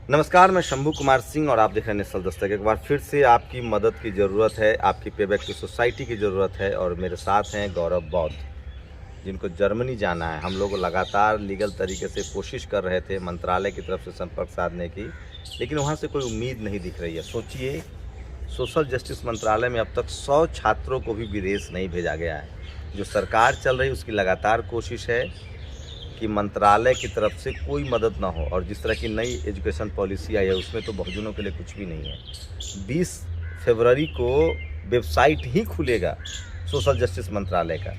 नमस्कार, मैं शंभू कुमार सिंह और आप देख रहे हैं नेशनल दस्तक। एक बार फिर से आपकी मदद की ज़रूरत है, आपकी पेबैक टू सोसाइटी की ज़रूरत है और मेरे साथ हैं गौरव बौद्ध, जिनको जर्मनी जाना है। हम लोग लगातार लीगल तरीके से कोशिश कर रहे थे मंत्रालय की तरफ से संपर्क साधने की, लेकिन वहाँ से कोई उम्मीद नहीं दिख रही है। सोचिए, सोशल जस्टिस मंत्रालय में अब तक 100 छात्रों को भी विदेश नहीं भेजा गया है। जो सरकार चल रही है उसकी लगातार कोशिश है कि मंत्रालय की तरफ से कोई मदद ना हो, और जिस तरह की नई एजुकेशन पॉलिसी आई है उसमें तो बहुजनों के लिए कुछ भी नहीं है। 20 फरवरी को वेबसाइट ही खुलेगा सोशल जस्टिस मंत्रालय का।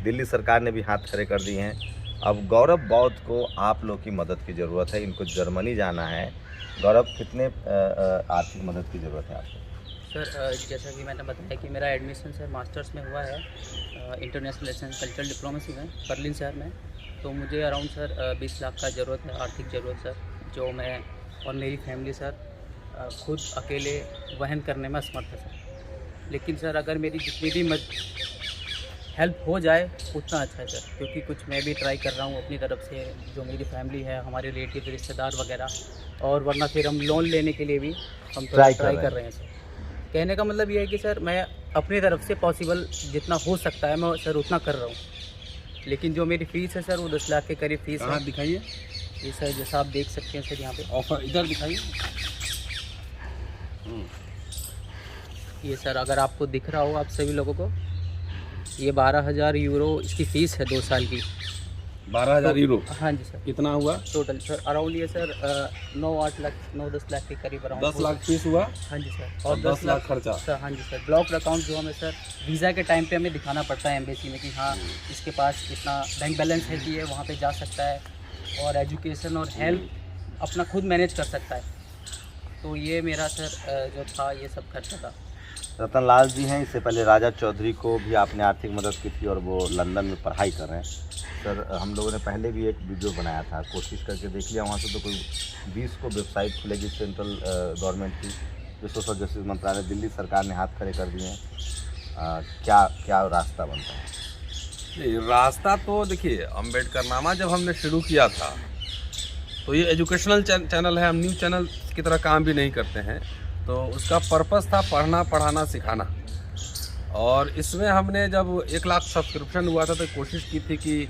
दिल्ली सरकार ने भी हाथ खड़े कर दिए हैं। अब गौरव बौद्ध को आप लोग की मदद की ज़रूरत है, इनको जर्मनी जाना है। गौरव, कितने आर्थिक मदद की ज़रूरत है आपको? सर, जैसा कि मैंने बताया कि मेरा एडमिशन सर मास्टर्स में हुआ है इंटरनेशनल रिलेशन कल्चरल डिप्लोमेसी में बर्लिन शहर में। तो मुझे अराउंड सर 20 लाख का ज़रूरत है, आर्थिक ज़रूरत सर, जो मैं और मेरी फैमिली सर खुद अकेले वहन करने में असमर्थ है सर। लेकिन सर अगर मेरी जितनी भी हेल्प हो जाए उतना अच्छा है सर, क्योंकि कुछ मैं भी ट्राई कर रहा हूँ अपनी तरफ से, जो मेरी फैमिली है, हमारे रिलेटिव रिश्तेदार वगैरह, और वरना फिर हम लोन लेने के लिए भी हम ट्राई कर रहे हैं सर। कहने का मतलब ये है कि सर मैं अपनी तरफ से पॉसिबल जितना हो सकता है मैं सर उतना कर रहा हूँ। लेकिन जो मेरी फ़ीस है सर वो 10 लाख के करीब फ़ीस है। दिखाइए ये सर जैसा आप देख सकते हैं सर यहाँ पे ऑफर, इधर दिखाइए। ये सर अगर आपको दिख रहा हो आप सभी लोगों को, ये 12,000 यूरो इसकी फ़ीस है 2 साल की। 12,000 यूरो? हाँ जी सर। कितना हुआ टोटल सर अराउंड ये सर 9-10 लाख के करीब अराउंड। 10 लाख फीस हुआ हाँ जी सर। और 10 लाख खर्चा सर। हाँ जी सर। ब्लॉक अकाउंट जो हमें सर वीज़ा के टाइम पे हमें दिखाना पड़ता है एम्बेसी में कि हाँ इसके पास इतना बैंक बैलेंस है कि ये वहाँ पे जा सकता है और एजुकेशन और हेल्थ अपना खुद मैनेज कर सकता है। तो ये मेरा सर जो था ये सब खर्चा था। रतन लाल जी हैं, इससे पहले राजा चौधरी को भी आपने आर्थिक मदद की थी और वो लंदन में पढ़ाई कर रहे हैं। सर, हम लोगों ने पहले भी एक वीडियो बनाया था, कोशिश करके देख लिया। वहाँ से तो कोई 20 को वेबसाइट खुलेगी सेंट्रल गवर्नमेंट की, जो सोशल जस्टिस मंत्रालय दिल्ली सरकार ने हाथ खड़े कर दिए हैं। क्या रास्ता बनता है? नहीं, रास्ता तो देखिए, अम्बेडकरनामा जब हमने शुरू किया था तो ये एजुकेशनल चैनल है, हम न्यूज़ चैनल की तरह काम भी नहीं करते हैं। तो उसका पर्पस था पढ़ना, पढ़ाना, सिखाना। और इसमें हमने जब 1 लाख सब्सक्रिप्शन हुआ था तो कोशिश की थी कि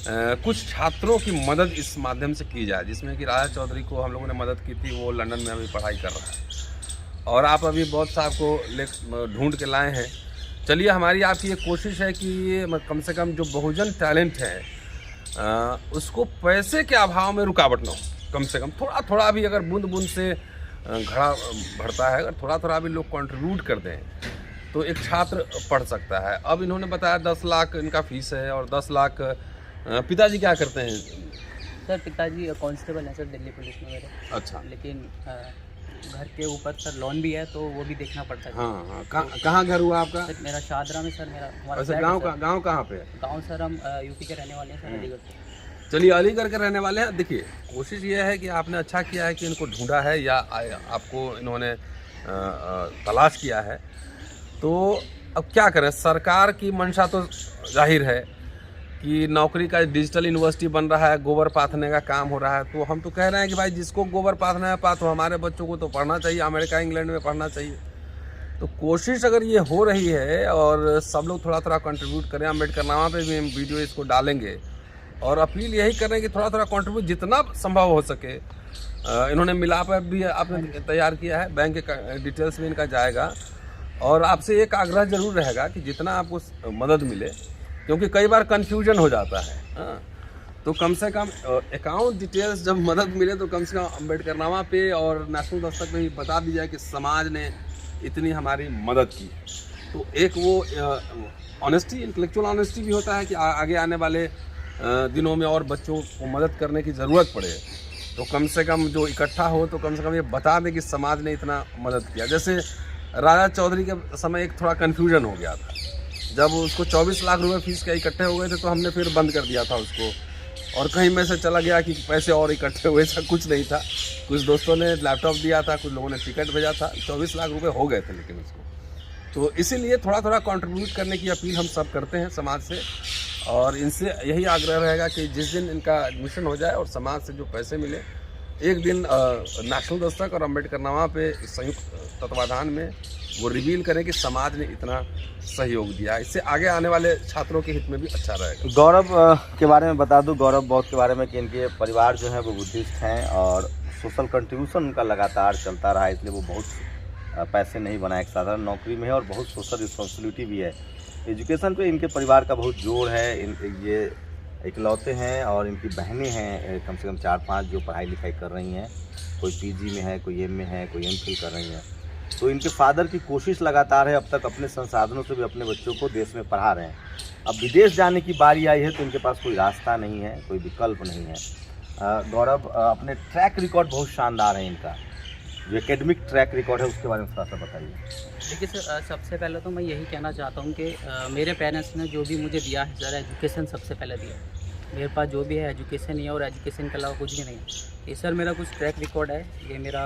कुछ छात्रों की मदद इस माध्यम से की जाए, जिसमें कि राजा चौधरी को हम लोगों ने मदद की थी। वो लंदन में अभी पढ़ाई कर रहा है और आप अभी बौद्ध साहब को ढूंढ के लाए हैं। चलिए, हमारी आपकी ये कोशिश है कि ये कम से कम जो बहुजन टैलेंट है उसको पैसे के अभाव में रुकावट ना हो। कम से कम थोड़ा थोड़ा भी, अगर बूंद बूंद से घड़ा भरता है, अगर थोड़ा थोड़ा भी लोग कंट्रीब्यूट कर दें तो एक छात्र पढ़ सकता है। अब इन्होंने बताया 10 लाख इनका फीस है और 10 लाख। पिताजी क्या करते हैं? सर पिताजी कांस्टेबल हैं सर दिल्ली पुलिस में मेरे। अच्छा। लेकिन घर के ऊपर सर लोन भी है तो वो भी देखना पड़ता है। हाँ, कहाँ घर हुआ आपका? सर मेरा शादरा में सर, मेरा हमारा वैसे गाँव कहाँ पे है? गाँव सर हम यूपी के रहने वाले हैं सर, अलीगढ़ से। चलिए, अलीगढ़ के रहने वाले हैं। देखिए, कोशिश ये है कि आपने अच्छा किया है कि इनको ढूंढा है या आपको इन्होंने तलाश किया है। तो अब क्या करें, सरकार की मंशा तो जाहिर है कि नौकरी का डिजिटल यूनिवर्सिटी बन रहा है, गोबर पाथने का काम हो रहा है। तो हम तो कह रहे हैं कि भाई जिसको गोबर पाथना है पाथो, हमारे बच्चों को तो पढ़ना चाहिए, अमेरिका इंग्लैंड में पढ़ना चाहिए। तो कोशिश अगर ये हो रही है और सब लोग थोड़ा थोड़ा कंट्रीब्यूट करें, अम्बेडकरनामा पे भी हम वीडियो इसको डालेंगे और अपील यही कर रहे हैं कि थोड़ा थोड़ा कंट्रीब्यूट जितना संभव हो सके। इन्होंने मिलाप ऐप भी आपने तैयार किया है, बैंक के डिटेल्स भी इनका जाएगा। और आपसे एक आग्रह जरूर रहेगा कि जितना आपको मदद मिले, क्योंकि कई बार कन्फ्यूजन हो जाता है। तो कम से कम अकाउंट डिटेल्स जब मदद मिले तो कम से कम अम्बेडकरनामा पे और नेशनल दस्तक में भी बता दी जाए कि समाज ने इतनी हमारी मदद की। तो एक वो ऑनेस्टी, इंटेलेक्चुअल ऑनेस्टी भी होता है कि आगे आने वाले दिनों में और बच्चों को मदद करने की ज़रूरत पड़े तो कम से कम जो इकट्ठा हो तो कम से कम ये बता दें कि समाज ने इतना मदद किया। जैसे राजा चौधरी के समय एक थोड़ा कन्फ्यूजन हो गया था, जब उसको 24 लाख रुपए फीस के इकट्ठे हो गए थे तो हमने फिर बंद कर दिया था उसको, और कहीं में से चला गया कि पैसे और इकट्ठे हुए, ऐसा कुछ नहीं था। कुछ दोस्तों ने लैपटॉप दिया था, कुछ लोगों ने टिकट भेजा था, 24 लाख रुपए हो गए थे लेकिन उसको। तो इसीलिए थोड़ा थोड़ा कंट्रीब्यूट करने की अपील हम सब करते हैं समाज से, और इनसे यही आग्रह रहेगा कि जिस दिन इनका एडमिशन हो जाए और समाज से जो पैसे मिले एक दिन नेशनल दस्तक और अम्बेडकरनामा पे संयुक्त तत्वाधान में वो रिवील करें कि समाज ने इतना सहयोग दिया, इससे आगे आने वाले छात्रों के हित में भी अच्छा रहेगा। गौरव के बारे में बता दूं, गौरव बौद्ध के बारे में कि इनके परिवार जो है वो बुद्धिस्ट हैं और सोशल कंट्रीब्यूशन उनका लगातार चलता रहा, इसलिए वो बहुत पैसे नहीं बनाए, एक साधारण नौकरी में है और बहुत सोशल रिस्पॉन्सिबिलिटी भी है। एजुकेशन पे इनके परिवार का बहुत जोर है। ये इकलौते हैं और इनकी बहनें हैं कम से कम 4-5 जो पढ़ाई लिखाई कर रही हैं, कोई पीजी में है, कोई एम में है, कोई एमफिल कर रही हैं। तो इनके फादर की कोशिश लगातार है, अब तक अपने संसाधनों से भी अपने बच्चों को देश में पढ़ा रहे हैं। अब विदेश जाने की बारी आई है तो इनके पास कोई रास्ता नहीं है, कोई विकल्प नहीं है। गौरव, अपने ट्रैक रिकॉर्ड बहुत शानदार है इनका, जो एकेडमिक ट्रैक रिकॉर्ड है उसके बारे में थोड़ा सा बताइए। देखिए सर, सबसे पहले तो मैं यही कहना चाहता हूँ कि मेरे पेरेंट्स ने जो भी मुझे दिया है ज़रा एजुकेशन सबसे पहले दिया। मेरे पास जो भी है एजुकेशन ही है और एजुकेशन के अलावा कुछ भी नहीं है। ये सर मेरा कुछ ट्रैक रिकॉर्ड है। ये मेरा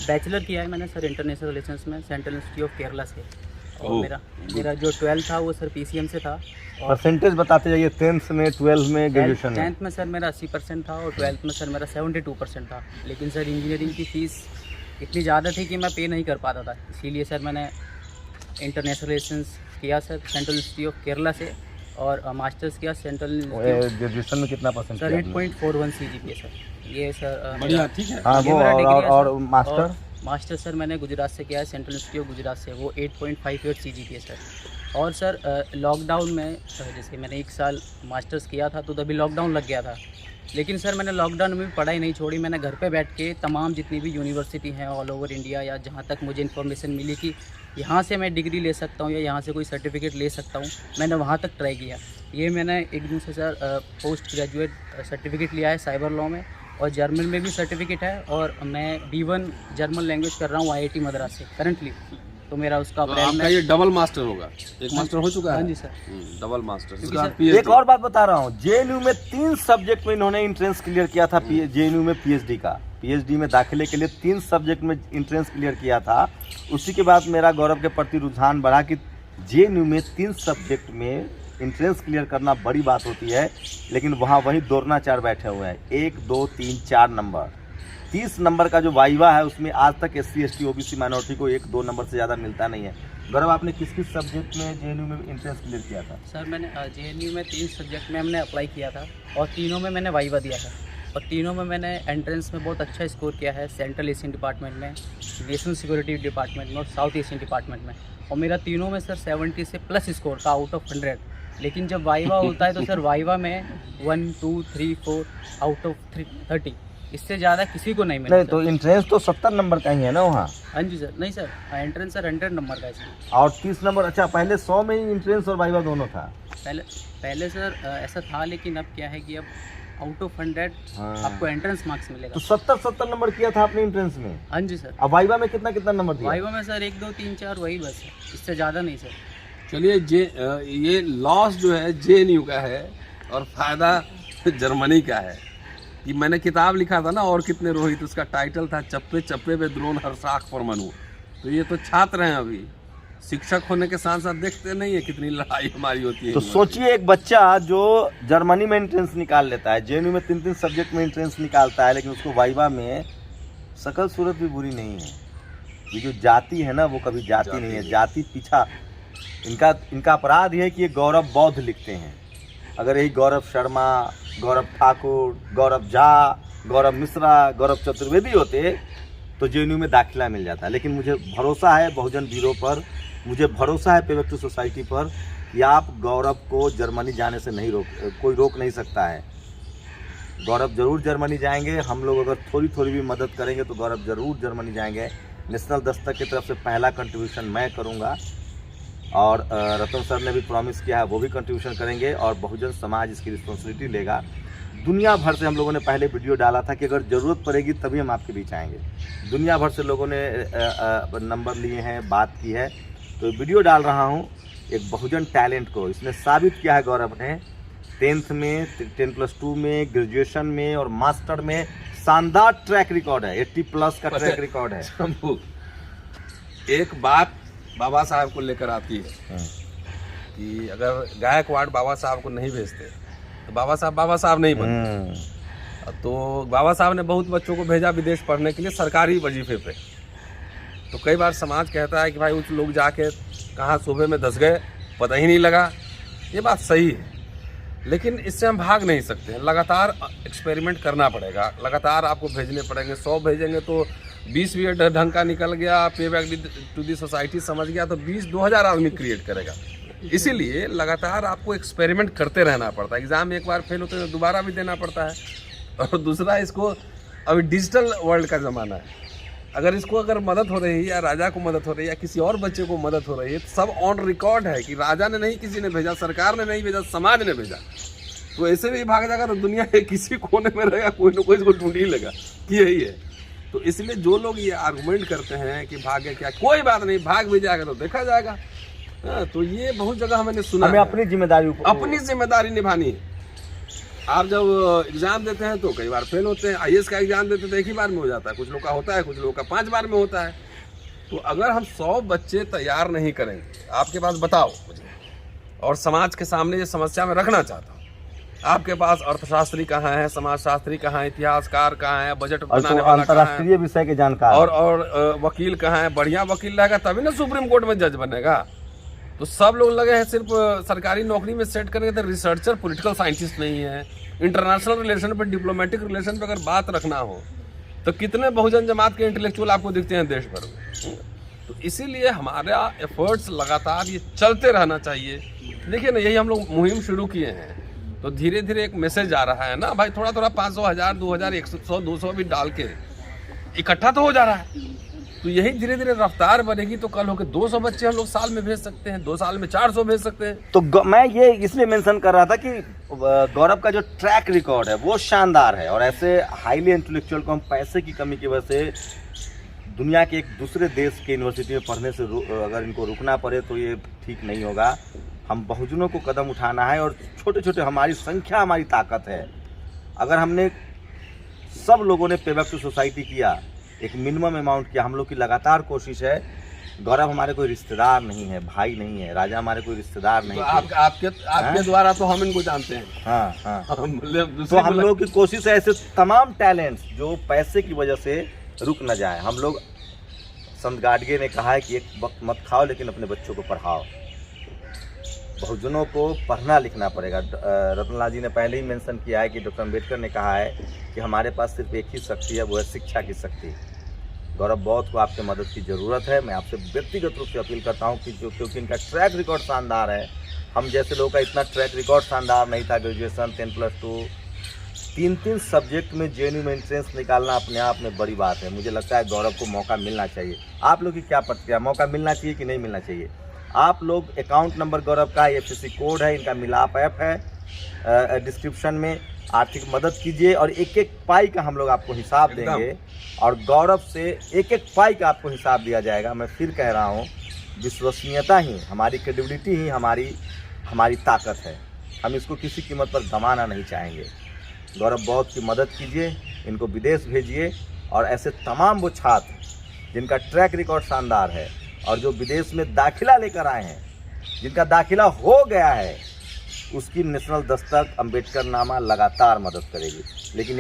बैचलर किया है मैंने सर इंटरनेशनल रिलेशंस में सेंट्रल इंस्टीट्यूट ऑफ केरला से, और मेरा जो 12th था वो सर PCM से था। और परसेंटेज बताते जाइए, 10th में, 12th में, ग्रेजुएशन में। 10th में सर मेरा 80% था और 12th में सर मेरा 72% था। लेकिन सर इंजीनियरिंग की फ़ीस इतनी ज़्यादा थी कि मैं पे नहीं कर पाता था, इसीलिए सर मैंने इंटरनेशनल रिलेशंस किया sir central institute of Kerala से, और मास्टर्स किया सेंट्रल। ग्रेजुएशन में कितना परसेंट सर 8.41 CGPA सर। ये सर बढ़िया, ठीक है। हाँ, वो और मास्टर मास्टर सर मैंने गुजरात से किया है, सेंट्रल इंस्टीट्यूट गुजरात से, वो 8.58 CGPA सर। और सर लॉकडाउन में जैसे मैंने 1 साल मास्टर्स किया था तो तभी लॉकडाउन लग गया था, लेकिन सर मैंने लॉकडाउन में भी पढ़ाई नहीं छोड़ी। मैंने घर पे बैठ के तमाम जितनी भी यूनिवर्सिटी हैं ऑल ओवर इंडिया, या जहाँ तक मुझे इन्फॉर्मेशन मिली कि यहाँ से मैं डिग्री ले सकता हूँ या यहाँ से कोई सर्टिफिकेट ले सकता हूँ, मैंने वहाँ तक ट्राई किया। ये मैंने एक दिन से सर पोस्ट ग्रेजुएट सर्टिफिकेट लिया है साइबर लॉ में, और जर्मन में भी सर्टिफिकेट है, और मैं B1 जर्मन लैंग्वेज कर रहा हूँ IIT मद्रास से करंटली। तो मेरा उसका तो आपका ये डबल मास्टर होगा, एक मास्टर हो चुका है। हाँ जी सर, डबल मास्टर। एक और बात बता रहा हूँ, JNU में 3 सब्जेक्ट में इन्होंने इंट्रेंस क्लियर किया था। JNU में PhD में दाखिले के लिए 3 सब्जेक्ट में इंट्रेंस क्लियर किया था। उसी के बाद मेरा गौरव के प्रति रुझान बढ़ा कि JNU में 3 सब्जेक्ट में इंट्रेंस क्लियर करना बड़ी बात होती है, लेकिन वहाँ वही द्रोणाचार्य बैठे हुए हैं, 1, 2, 3, 4 नंबर। 30 नंबर का जो वाइवा है उसमें आज तक SC, ST, OBC माइनॉरिटी को 1-2 नंबर से ज़्यादा मिलता नहीं है। गौरव, आपने किस किस सब्जेक्ट में JNU में इंट्रेंस क्लियर किया था? सर मैंने JNU में 3 सब्जेक्ट में हमने अप्लाई किया था, और तीनों में मैंने वाइवा दिया है, और तीनों में मैंने एंट्रेंस में बहुत अच्छा स्कोर किया है। सेंट्रल एशियन डिपार्टमेंट में, नेशनल सिक्योरिटी डिपार्टमेंट में और साउथ एशियन डिपार्टमेंट में, और मेरा तीनों में सर 70 से प्लस स्कोर था आउट ऑफ 100। लेकिन जब वाइवा होता है तो सर वाइवा में 1, 2, 3, 4 आउट ऑफ 30, इससे ज़्यादा किसी को नहीं मिला। नहीं, तो इंट्रेंस तो 70 नंबर का ही है ना वहाँ? हाँ जी सर। नहीं सर, एंट्रेंस सर 100 नंबर का है सर, और 30 नंबर। अच्छा, पहले 100 में ही इंट्रेंस और वाइवा दोनों था? पहले सर ऐसा था, लेकिन अब क्या है कि अब आउट ऑफ 100 आपको एंट्रेंस मार्क्स मिलेगा। तो 70 नंबर किया था आपने इंट्रेंस में? हाँ जी सर। अब वाइवा में कितना नंबर दिया? वाइवा में सर 1, 2, 3, 4 वही बस है, इससे ज़्यादा नहीं सर। चलिए, ये लॉस जो है JNU का है और फायदा जर्मनी का है। कि मैंने किताब लिखा था ना, और कितने रोहित, उसका टाइटल था चप्पे चप्पे पे द्रोण हर शाख पर मनु। तो ये तो छात्र हैं, अभी शिक्षक होने के साथ साथ देखते नहीं है कितनी लड़ाई हमारी होती है। तो सोचिए, एक बच्चा जो जर्मनी में एंट्रेंस निकाल लेता है, JNU में 3 सब्जेक्ट में एंट्रेंस निकालता है, लेकिन उसको वाइवा में शकल सूरत भी बुरी नहीं है। ये जो जाति है ना, वो कभी जाति नहीं है, जाति पीछा। इनका अपराध है कि ये गौरव बौद्ध लिखते हैं। अगर यही गौरव शर्मा, गौरव ठाकुर, गौरव झा, गौरव मिश्रा, गौरव चतुर्वेदी होते तो JNU में दाखिला मिल जाता। लेकिन मुझे भरोसा है बहुजन वीरों पर, मुझे भरोसा है पेबैक टू सोसाइटी पर कि आप गौरव को जर्मनी जाने से नहीं कोई रोक नहीं सकता है। गौरव जरूर जर्मनी जाएंगे। हम लोग अगर थोड़ी भी मदद करेंगे तो गौरव जरूर जर्मनी जाएंगे। नेशनल दस्तक की तरफ से पहला कंट्रीब्यूशन मैं करूंगा, और रतन सर ने भी प्रॉमिस किया है वो भी कंट्रीब्यूशन करेंगे, और बहुजन समाज इसकी रिस्पॉन्सिबिलिटी लेगा। दुनिया भर से हम लोगों ने पहले वीडियो डाला था कि अगर ज़रूरत पड़ेगी तभी हम आपके बीच आएंगे। दुनिया भर से लोगों ने नंबर लिए हैं, बात की है, तो वीडियो डाल रहा हूँ एक बहुजन टैलेंट को। इसने साबित किया है गौरव ने 10th में, 10+2 में, ग्रेजुएशन में और मास्टर में शानदार ट्रैक रिकॉर्ड है। 80+ का ट्रैक रिकॉर्ड है। एक बात बाबा साहब को लेकर आती है कि अगर गायकवाड़ बाबा साहब को नहीं भेजते तो बाबा साहब नहीं बनते। तो बाबा साहब ने बहुत बच्चों को भेजा विदेश पढ़ने के लिए सरकारी वजीफे पे। तो कई बार समाज कहता है कि भाई उस लोग जाके कहाँ सूबे में धंस गए, पता ही नहीं लगा। ये बात सही है, लेकिन इससे हम भाग नहीं सकते हैं। लगातार एक्सपेरिमेंट करना पड़ेगा, लगातार आपको भेजने पड़ेंगे। 100 भेजेंगे तो 20 भी ढंग का निकल गया, पे बैक टू दी सोसाइटी समझ गया तो 20-2000 आदमी क्रिएट करेगा। इसीलिए लगातार आपको एक्सपेरिमेंट करते रहना पड़ता है। एग्ज़ाम एक बार फेल होते हैं तो दोबारा भी देना पड़ता है। और दूसरा, इसको अभी डिजिटल वर्ल्ड का ज़माना है। अगर मदद हो रही है या राजा को मदद हो रही है या किसी और बच्चे को मदद हो रही है, तो सब ऑन रिकॉर्ड है कि राजा ने नहीं, किसी ने भेजा, सरकार ने नहीं भेजा, समाज ने भेजा। तो ऐसे भी भाग जाएगा तो दुनिया के किसी कोने में रहेगा, कोई ना कोई इसको ढूंढ ही लेगा कि यही है। तो इसलिए जो लोग ये आर्गुमेंट करते हैं कि भाग्य क्या, कोई बात नहीं, भाग भी जाएगा तो देखा जाएगा। तो ये बहुत जगह मैंने सुना। हमें अपनी जिम्मेदारी निभानी है। आप जब एग्जाम देते हैं तो कई बार फेल होते हैं। IAS का एग्जाम देते हैं तो एक ही बार में हो जाता है, कुछ लोग का होता है, कुछ लोगों का 5 बार में होता है। तो अगर हम 100 बच्चे तैयार नहीं करेंगे, आपके पास बताओ मुझे, और समाज के सामने ये समस्या में रखना चाहता हूँ, आपके पास अर्थशास्त्री कहाँ है, समाजशास्त्री कहाँ है, इतिहासकार कहाँ है, बजट बनाने वाला अंतर्राष्ट्रीय विषय के जानकार, और वकील कहाँ है। बढ़िया वकील रहेगा तभी ना सुप्रीम कोर्ट में जज बनेगा। तो सब लोग लगे हैं सिर्फ सरकारी नौकरी में सेट करेंगे, तो रिसर्चर, पॉलिटिकल साइंटिस्ट नहीं है। इंटरनेशनल रिलेशन पे, डिप्लोमेटिक रिलेशन पे अगर बात रखना हो तो कितने बहुजन जमात के इंटेलेक्चुअल आपको दिखते हैं देश भर में। तो इसीलिए हमारा एफर्ट्स लगातार ये चलते रहना चाहिए। देखिए ना, यही हम लोग मुहिम शुरू किए हैं तो धीरे धीरे एक मैसेज आ रहा है ना भाई, थोड़ा थोड़ा 500, 1000, 2000, 100, 200 भी डाल के इकट्ठा तो हो जा रहा है। तो यही धीरे धीरे रफ्तार बनेगी तो कल होकर 200 बच्चे हम लोग साल में भेज सकते हैं, 2 साल में 400 भेज सकते हैं। तो मैं ये इसलिए मेंशन कर रहा था कि गौरव का जो ट्रैक रिकॉर्ड है वो शानदार है, और ऐसे हाईली इंटेलेक्चुअल को हम पैसे की कमी की वजह से दुनिया के एक दूसरे देश के यूनिवर्सिटी में पढ़ने से अगर इनको रुकना पड़े तो ये ठीक नहीं होगा। हम बहुजनों को कदम उठाना है, और छोटे छोटे, हमारी संख्या हमारी ताकत है। अगर हमने सब लोगों ने पे बैक टू सोसाइटी किया, एक मिनिमम अमाउंट किया, हम लोग की लगातार कोशिश है। गौरव हमारे कोई रिश्तेदार नहीं है, भाई नहीं है, राजा हमारे कोई रिश्तेदार नहीं है। तो आपके द्वारा तो हम इनको जानते हैं। हाँ। तो हम लोग की कोशिश है ऐसे तमाम टैलेंट्स जो पैसे की वजह से रुक न जाए। हम लोग, संत गाडगे ने कहा है कि एक वक्त मत खाओ लेकिन अपने बच्चों को पढ़ाओ। बहुजनों को पढ़ना लिखना पड़ेगा। रतनलाल जी ने पहले ही मेंशन किया है कि डॉक्टर अम्बेडकर ने कहा है कि हमारे पास सिर्फ एक ही शक्ति है, वो है शिक्षा की शक्ति। गौरव बौद्ध को आपके मदद की ज़रूरत है। मैं आपसे व्यक्तिगत रूप से अपील करता हूं कि क्योंकि इनका ट्रैक रिकॉर्ड शानदार है। हम जैसे लोगों का इतना ट्रैक रिकॉर्ड शानदार नहीं था। ग्रेजुएशन, 10+2, 3 सब्जेक्ट में JNU में एंट्रेंस निकालना अपने आप में बड़ी बात है। मुझे लगता है गौरव को मौका मिलना चाहिए। आप लोग की क्या प्रतिक्रिया, मौका मिलना चाहिए कि नहीं मिलना चाहिए? आप लोग, अकाउंट नंबर गौरव का FSC कोड है, इनका मिलाप ऐप है डिस्क्रिप्शन में, आर्थिक मदद कीजिए और एक एक पाई का हम लोग आपको हिसाब देंगे, और गौरव से एक एक पाई का आपको हिसाब दिया जाएगा। मैं फिर कह रहा हूँ, विश्वसनीयता ही, हमारी क्रेडिबिलिटी ही हमारी ताकत है। हम इसको किसी कीमत पर गंवाना नहीं चाहेंगे। गौरव बौद्ध की मदद कीजिए, इनको विदेश भेजिए, और ऐसे तमाम वो छात्र जिनका ट्रैक रिकॉर्ड शानदार है और जो विदेश में दाखिला लेकर आए हैं, जिनका दाखिला हो गया है, उसकी नेशनल दस्तक, अम्बेडकर नामा लगातार मदद करेगी। लेकिन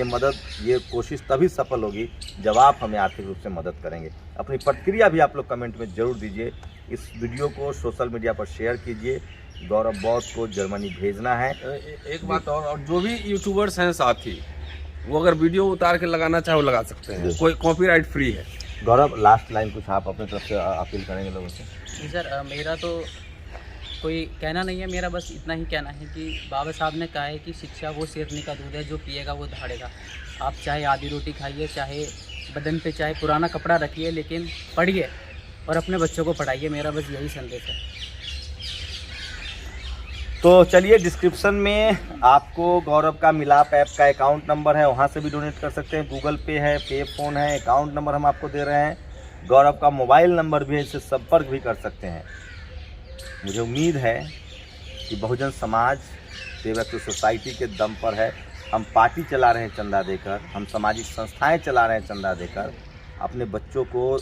ये कोशिश तभी सफल होगी जब आप हमें आर्थिक रूप से मदद करेंगे। अपनी प्रतिक्रिया भी आप लोग कमेंट में जरूर दीजिए। इस वीडियो को सोशल मीडिया पर शेयर कीजिए। गौरव बौद्ध को जर्मनी भेजना है। एक बात और जो भी यूट्यूबर्स हैं साथी, वो अगर वीडियो उतार के लगाना चाहे वो लगा सकते हैं, कोई कॉपीराइट फ्री है। गौरव, लास्ट लाइन कुछ आप अपनी तरफ से अपील करेंगे लोगों से? जी सर, मेरा तो कोई कहना नहीं है, मेरा बस इतना ही कहना है कि बाबा साहब ने कहा है कि शिक्षा वो शेरनी का दूध है, जो पिएगा वो दहाड़ेगा। आप चाहे आधी रोटी खाइए, चाहे बदन पे चाहे पुराना कपड़ा रखिए, लेकिन पढ़िए और अपने बच्चों को पढ़ाइए। मेरा बस यही संदेश है। तो चलिए, डिस्क्रिप्शन में आपको गौरव का मिलाप ऐप का अकाउंट नंबर है, वहाँ से भी डोनेट कर सकते हैं। गूगल पे है, पे फोन है, अकाउंट नंबर हम आपको दे रहे हैं। गौरव का मोबाइल नंबर भी है, इससे संपर्क भी कर सकते हैं। मुझे उम्मीद है कि बहुजन समाज पे बैक टू सोसाइटी के दम पर है। हम पार्टी चला रहे हैं चंदा देकर, हम सामाजिक संस्थाएं चला रहे हैं चंदा देकर, अपने बच्चों को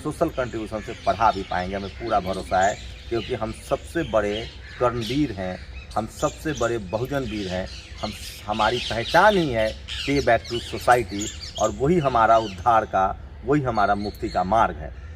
सोशल कंट्रीब्यूशन से पढ़ा भी पाएंगे, हमें पूरा भरोसा है। क्योंकि हम सबसे बड़े कर्मवीर हैं, हम सबसे बड़े बहुजन वीर हैं, हमारी पहचान ही है पे बैक टू सोसाइटी, और वही हमारा उद्धार का, वही हमारा मुक्ति का मार्ग है।